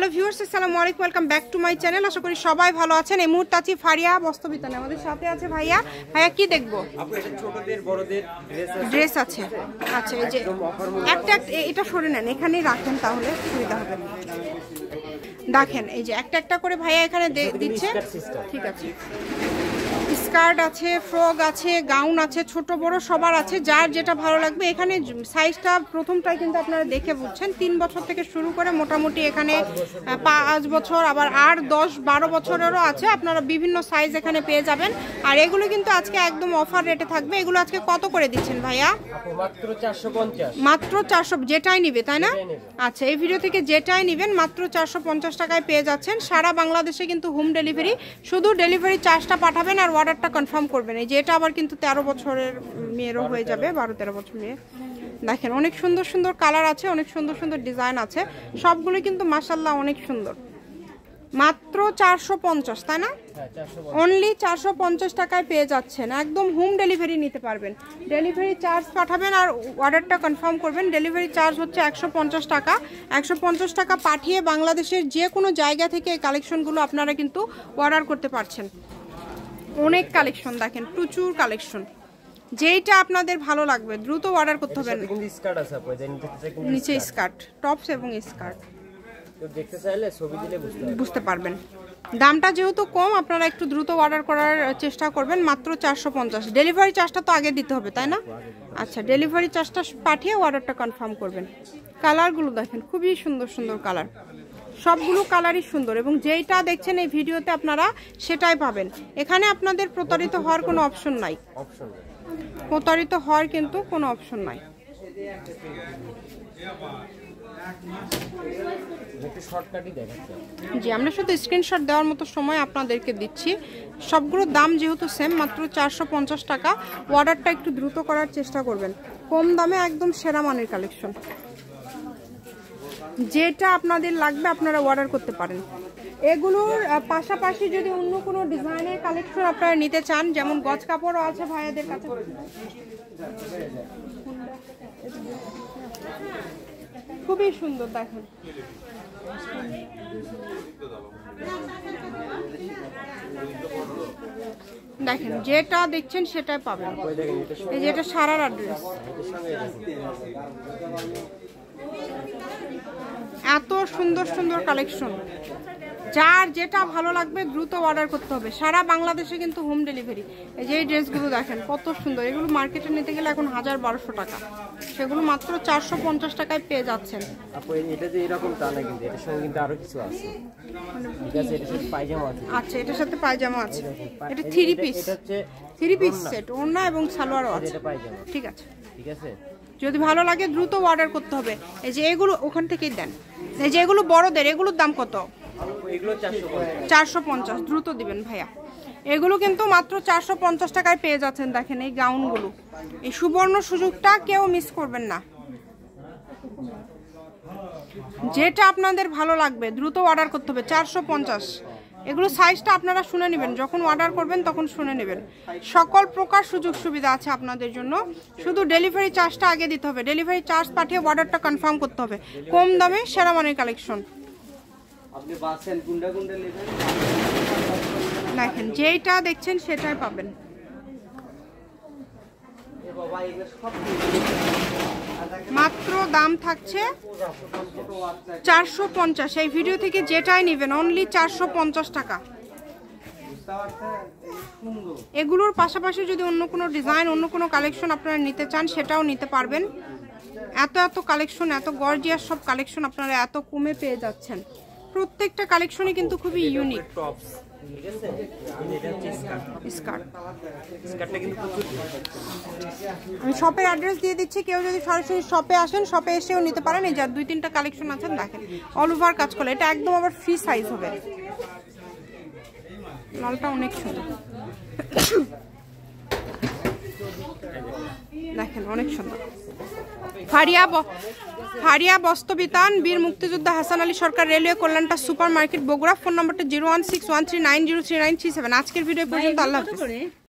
Hello viewers, আসসালামু আলাইকুম, welcome back to my channel. আশা করি সবাই ভালো আছেন। এই মুহূর্তে আছি ফারিয়া বস্ত্রবিতানে। আমাদের সাথে আছে ভাইয়া। ভাইয়া কি দেখবো? ছোটদের বড়দের ড্রেস আছে। আচ্ছা, এই যে একটা এটা সরে নেন, এখানেই রাখেন, তাহলে সুবিধা হবে। দেখেন এই যে একটা একটা করে ভাইয়া এখানে দিচ্ছে। ঠিক আছে, স্কার্ট আছে, ফ্রক আছে, গাউন আছে, ছোট বড় সবার আছে, যার যেটা ভালো লাগবে। এখানে সাইজটা প্রথমটাই কিন্তু আপনারা দেখে বুঝছেন। 3 বছর থেকে শুরু করে মোটামুটি এখানে 5 বছর, আবার 8, 10, 12 বছরেরও আছে। আপনারা বিভিন্ন সাইজ এখানে পেয়ে যাবেন। আর এগুলো কিন্তু আজকে একদম অফার রেটে থাকবে। এগুলো আজকে কত করে দিচ্ছেন ভাইয়া? মাত্র 450। মাত্র 400, যেটাই নিবে তাই না? আচ্ছা, এই ভিডিও থেকে যেটাই নেবেন মাত্র 450 টাকায় পেয়ে যাচ্ছেন। সারা বাংলাদেশে কিন্তু হোম ডেলিভারি। শুধু ডেলিভারি চার্জটা পাঠাবেন আর অর্ডারটা কনফার্ম করবেন। এই যে এটা আবার কিন্তু 13 বছরের মেয়েরও হয়ে যাবে, 12-13 বছর মেয়ে। দেখেন অনেক সুন্দর সুন্দর কালার আছে, অনেক সুন্দর সুন্দর ডিজাইন আছে, সবগুলো কিন্তু মাশাআল্লাহ অনেক সুন্দর। মাত্র 450 তাই না? অনলি 450 টাকায় পেয়ে যাচ্ছেন। একদম হোম ডেলিভারি নিতে পারবেন। ডেলিভারি চার্জ পাঠাবেন আর অর্ডারটা কনফার্ম করবেন। ডেলিভারি চার্জ হচ্ছে 150 টাকা। 150 টাকা পাঠিয়ে বাংলাদেশের যে কোনো জায়গা থেকে এই কালেকশনগুলো আপনারা কিন্তু অর্ডার করতে পারছেন। অনেক কালেকশন দেখেন, প্রচুর কালেকশন। যেইটা আপনাদের ভালো লাগবে দ্রুত অর্ডার করতে হবে। নিচে স্কার্ট, টপস এবং স্কার্ট দেখতে চাইলে ছবি দিলে বুঝতে পারবেন। দামটা যেহেতু কম, আপনারা একটু দ্রুত অর্ডার করার চেষ্টা করবেন। মাত্র 450। ডেলিভারি চার্জটা তো আগে দিতে হবে তাই না? আচ্ছা, ডেলিভারি চার্জটা পাঠিয়ে অর্ডারটা কনফার্ম করবেন। কালারগুলো দেখেন, খুবই সুন্দর সুন্দর কালার, সবগুলো কালারই সুন্দর। এবং যেইটা দেখছেন এই ভিডিওতে আপনারা সেটাই পাবেন। এখানে আপনাদের প্রতারিত হওয়ার কোনো অপশন নাই। প্রতারিত হওয়ার কিন্তু কোনো অপশন নাই। জি, আমরা শুধু স্ক্রিনশট দেওয়ার মতো সময় আপনাদেরকে দিচ্ছি। সবগুলোর দাম যেহেতু সেম, মাত্র 450 টাকা। অর্ডারটা একটু দ্রুত করার চেষ্টা করবেন। কম দামে একদম সেরা মানের কালেকশন। যেটা আপনাদের লাগবে আপনারা অর্ডার করতে পারেন। এগুলোর পাশাপাশি যদি অন্য কোনো ডিজাইনের কালেকশন আপনারা নিতে চান, যেমন গজ কাপড়ও আছে ভাইয়াদের কাছে। খুবই সুন্দর দেখেন। দেখেন যেটা দেখছেন সেটাই পাবেন। এই যে এটা সারার ড্রেস, এত সুন্দর সুন্দর কালেকশন। যার যেটা ভালো লাগবে দ্রুত অর্ডার করতে হবে। সারা বাংলাদেশে কিন্তু হোম ডেলিভারি। এই যে এই ড্রেসগুলো দেখেন কত সুন্দর। এগুলো মার্কেটে নিতে গেলে এখন 1000-1200 টাকা, সেগুলো মাত্র 450 টাকায় পেয়ে যাচ্ছেন। এটা যে এরকম তা না, কিন্তু এটার সঙ্গে কিন্তু আরো কিছু আছে। ঠিক আছে, এটার সাথে পায়জামা আছে। আচ্ছা, এটার সাথে পায়জামা আছে। এটা 3 পিস, এটা হচ্ছে 3 পিস সেট, ওড়না এবং সালোয়ারও আছে। এটা পায়জামা। ঠিক আছে, ঠিক আছে। যদি ভালো লাগে দ্রুত অর্ডার করতে হবে। এই যে এগুলো ওখান থেকেই দেন। এই যে এগুলো বড়দের, এগুলোর দাম কত? এগুলো 450। দ্রুত দিবেন ভাইয়া। এগুলো কিন্তু মাত্র 450 টাকায় পেয়ে যাচ্ছেন। দেখেন এই গাউনগুলো, এই সুবর্ণ সুযোগটা কেউ মিস করবেন না। যেটা আপনাদের ভালো লাগবে দ্রুত অর্ডার করতে হবে। 450। এগুলো সাইজটা আপনারা শুনে নেবেন, যখন অর্ডার করবেন তখন শুনে নেবেন। সকল প্রকার সুযোগ সুবিধা আছে আপনাদের জন্য। শুধু ডেলিভারি চার্জটা আগে দিতে হবে। ডেলিভারি চার্জ পাঠিয়ে অর্ডারটা কনফার্ম করতে হবে। কম দামে সেরা মানের কালেকশন। দেখেন যেইটা দেখছেন সেটাই পাবেন। মাত্র দাম থাকছে 450। এই ভিডিও থেকে যেটাই নেবেন অনলি 450 টাকা। এগুলোর পাশাপাশি যদি অন্য কোনো ডিজাইন, অন্য কোনো কালেকশন আপনারা নিতে চান সেটাও নিতে পারবেন। এত এত কালেকশন, এত গর্জিয়াস সব কালেকশন আপনারা এত কমে পেয়ে যাচ্ছেন। প্রত্যেকটা কালেকশনই কিন্তু খুবই ইউনিক। আমি শপের অ্যাড্রেস দিয়ে দিচ্ছি, কেউ যদি সরাসরি শপে আসেন শপে এসেও নিতে পারেন। এই যা 2-3টা কালেকশন আছেন দেখেন, অল ওভার কাজ করে। এটা একদম আবার ফ্রি সাইজ হবে। লালটা অনেক সুন্দর, দেখেন অনেক সুন্দর। ফারিয়া বস্ত্রবিতান, বীর মুক্তিযোদ্ধা হাসান আলী সরকার, রেলওয়ে কল্যাণটা সুপার মার্কেট, বগুড়া। ফোন নম্বরটা 01613903937। আজকের ভিডিও পর্যন্ত। আল্লাহ হাফেজ।